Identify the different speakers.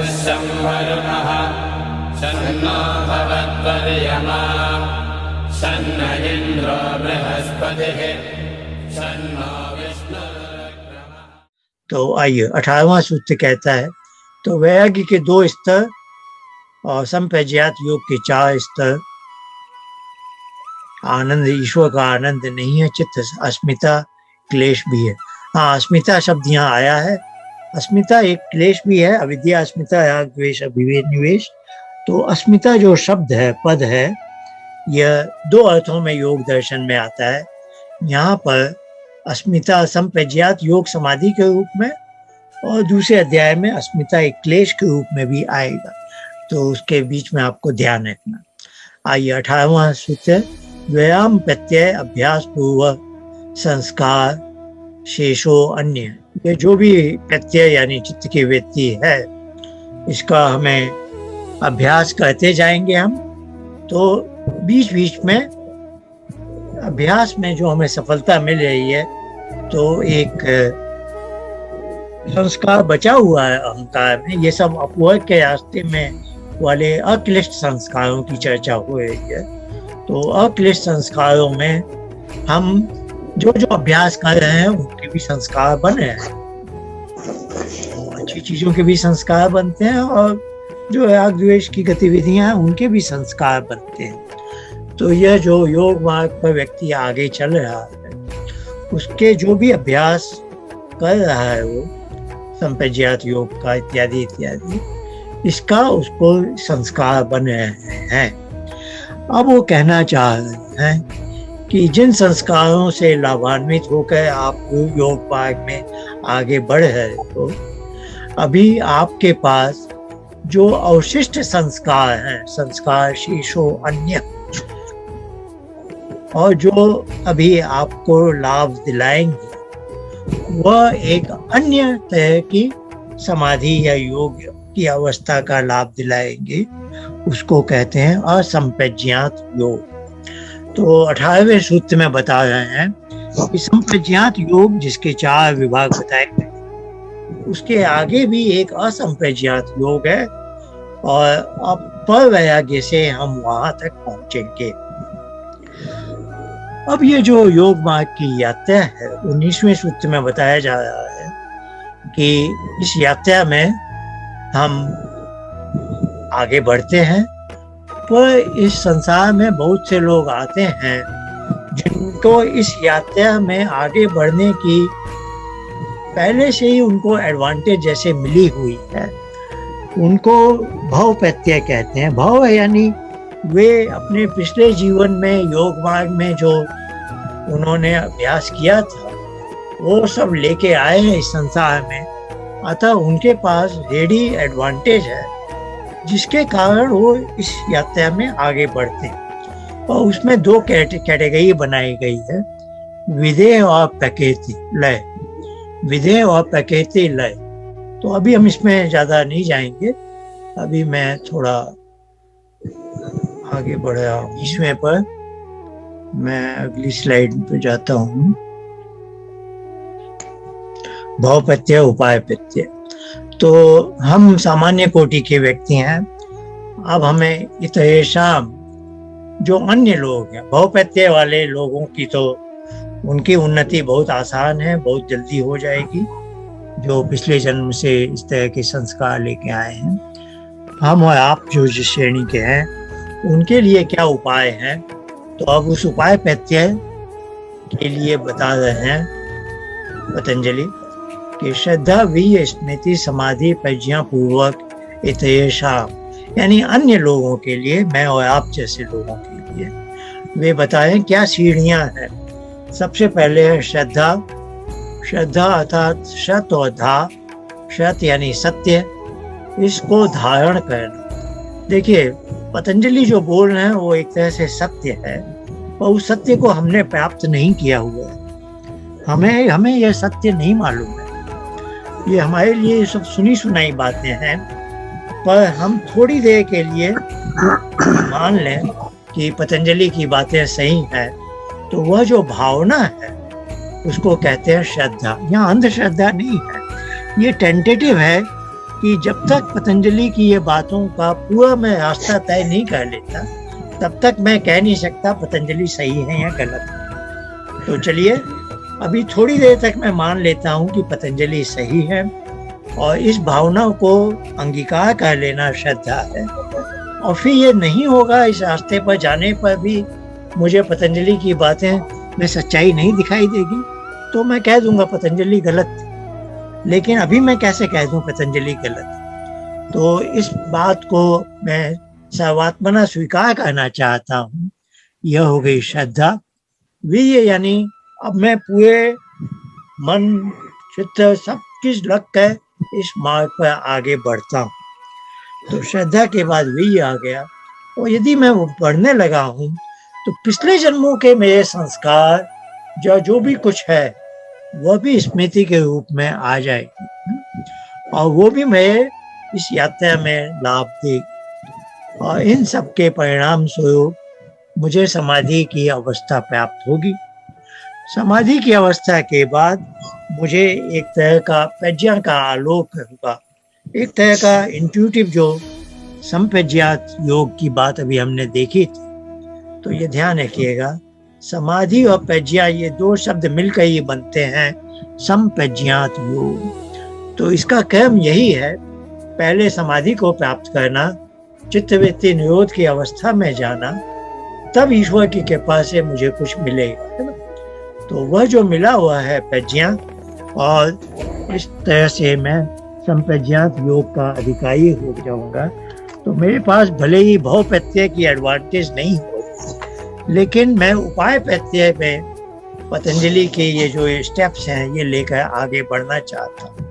Speaker 1: पुष्यं वरुणः शन्नो भवत्वर्यमा शन्न इन्द्रो बृहस्पतिः शन्नो विष्णुरुक्रमः।
Speaker 2: तो आइए 18वां सूत्र कहता है, तो वैराग्य के 2 स्तर और संप्रज्ञात योग के 4 स्तर। आनंद ईश्वर का आनंद नहीं है, चित्त अस्मिता क्लेश भी है। हाँ, अस्मिता शब्द यहाँ आया है। अस्मिता एक क्लेश भी है, अविद्या अस्मिता, राग द्वेष अभिवेद निवेश। तो अस्मिता जो शब्द है, पद है, यह 2 अर्थों में योग दर्शन में आता है। यहाँ पर अस्मिता संप्रज्ञात योग समाधि के रूप में, और दूसरे अध्याय में अस्मिता एक क्लेश के रूप में भी आएगा। तो उसके बीच में आपको ध्यान रखना। आइए 18वां सूत्र, व्यायाम प्रत्यय अभ्यास पूर्वक संस्कार शेषो अन्य। ये जो भी प्रत्यय यानी चित्त की वृत्ति है, इसका हमें अभ्यास करते जाएंगे हम। तो बीच बीच में अभ्यास में जो हमें सफलता मिल रही है, तो एक संस्कार बचा हुआ है अहंकार में। ये सब अपवर्ग के रास्ते में वाले अक्लिष्ट संस्कारों की चर्चा हो रही है। तो अक्लिष्ट संस्कारों में हम जो जो अभ्यास कर रहे हैं, उनके भी संस्कार बन रहे हैं। अच्छी चीजों के भी संस्कार बनते हैं, और जो राग द्वेष की गतिविधियां हैं, उनके भी संस्कार बनते हैं। तो यह जो योग मार्ग पर व्यक्ति आगे चल रहा है, उसके जो भी अभ्यास कर रहा है, वो संप्रज्ञात योग का इत्यादि इत्यादि, इसका उसको संस्कार बन रहे हैं। अब वो कहना चाह रहे हैं कि जिन संस्कारों से लाभान्वित होकर आप योग मार्ग में आगे बढ़ रहे हो, अभी आपके पास जो अवशिष्ट संस्कार हैं, संस्कार शेषो अन्य, और जो अभी आपको लाभ दिलाएंगे, वह एक अन्य तरह की समाधि या योग की अवस्था का लाभ दिलाएंगे। उसको कहते हैं असंप्रज्ञात योग। तो 18वें सूत्र में बता रहे हैं कि संप्रज्ञात योग जिसके 4 विभाग बताए गए, उसके आगे भी एक असंप्रज्ञात योग है, और पर वैराग्य से हम वहां तक पहुंचेंगे। अब ये जो योग मार्ग की यात्रा है, 19वें सूत्र में बताया जा रहा है कि इस यात्रा में हम आगे बढ़ते हैं। पर इस संसार में बहुत से लोग आते हैं जिनको इस यात्रा में आगे बढ़ने की पहले से ही उनको एडवांटेज जैसे मिली हुई है। उनको भव प्रत्यय कहते हैं। भव यानी वे अपने पिछले जीवन में योग मार्ग में जो उन्होंने अभ्यास किया था, वो सब लेके आए हैं इस संसार में। अतः उनके पास रेडी एडवांटेज है, जिसके कारण वो इस यात्रा में आगे बढ़ते हैं। और उसमें 2 कैटेगरी बनाई गई है, विधेय और प्रकृति लय। विधेय और प्रकृति लय। तो अभी हम इसमें ज्यादा नहीं जाएंगे। अभी मैं थोड़ा आगे बढ़ रहा हूँ। इसमें पर मैं अगली स्लाइड पे जाता हूँ। भाव प्रत्यय उपाय प्रत्यय। तो हम सामान्य कोटि के व्यक्ति हैं। अब हमें इतरेशाम जो अन्य लोग हैं, भाव प्रत्यय वाले लोगों की तो उनकी उन्नति बहुत आसान है, बहुत जल्दी हो जाएगी, जो पिछले जन्म से इस तरह के संस्कार लेके आए हैं। हम और आप जो जिस श्रेणी के हैं, उनके लिए क्या उपाय हैं, तो अब उस उपाय प्रत्यय के लिए बता रहे हैं पतंजलि कि श्रद्धा वीर्य स्मृति समाधि प्रज्ञा पूर्वक इतरेशाम, यानी अन्य लोगों के लिए, मैं और आप जैसे लोगों के लिए वे बताएं क्या सीढ़ियां हैं। सबसे पहले है श्रद्धा। श्रद्धा अर्थात सत और धा। सत यानी सत्य, इसको धारण करना। देखिए, पतंजलि जो बोल रहे हैं वो एक तरह से सत्य है, और उस सत्य को हमने प्राप्त नहीं किया हुआ है। हमें यह सत्य नहीं मालूम है। ये हमारे लिए सब सुनी सुनाई बातें हैं, पर हम थोड़ी देर के लिए मान लें कि पतंजलि की बातें सही हैं, तो वह जो भावना है उसको कहते हैं श्रद्धा। यहाँ अंधश्रद्धा नहीं है, ये टेंटेटिव है कि जब तक पतंजलि की ये बातों का पूरा मैं रास्ता तय नहीं कर लेता, तब तक मैं कह नहीं सकता पतंजलि सही है या गलत है। तो चलिए, अभी थोड़ी देर तक मैं मान लेता हूँ कि पतंजलि सही है, और इस भावना को अंगीकार कर लेना श्रद्धा है। और फिर ये नहीं होगा, इस रास्ते पर जाने पर भी मुझे पतंजलि की बातें में सच्चाई नहीं दिखाई देगी, तो मैं कह दूंगा पतंजलि गलत। लेकिन अभी मैं कैसे कह दूं पतंजलि गलत? तो इस बात को मैं सर्वात्मना स्वीकार करना चाहता हूँ। यह हो गई श्रद्धा। वीर्य यानी अब मैं पूरे मन चित्त सब कुछ लग कर इस मार्ग पर आगे बढ़ता हूँ। तो श्रद्धा के बाद वीर्य आ गया, और यदि मैं वो बढ़ने लगा हूँ तो पिछले जन्मों के मेरे संस्कार जो भी कुछ है वह भी स्मृति के रूप में आ जाएगी, और वो भी मेरे इस यात्रा में लाभ देगी, और इन सब के परिणाम स्वरूप मुझे समाधि की अवस्था प्राप्त होगी। समाधि की अवस्था के बाद मुझे एक तरह का प्रज्ञा का आलोक होगा, एक तरह का इंट्यूटिव, जो संप्रज्ञात योग की बात अभी हमने देखी थी। तो ये ध्यान रखिएगा, समाधि और प्रज्ञा ये दो शब्द मिलकर ही बनते हैं संप्रज्ञात योग। तो इसका क्रम यही है, पहले समाधि को प्राप्त करना, चित्तवृत्ति निरोध की अवस्था में जाना, तब ईश्वर की कृपा से मुझे कुछ मिलेगा, है ना। तो वह जो मिला हुआ है प्रज्ञा, और इस तरह से मैं संप्रज्ञात योग का अधिकारी हो जाऊंगा। तो मेरे पास भले ही भाव प्रत्यय की एडवांटेज नहीं हो, लेकिन मैं उपाय प्रत्यय में पतंजलि के ये जो स्टेप्स हैं ये लेकर आगे बढ़ना चाहता हूँ।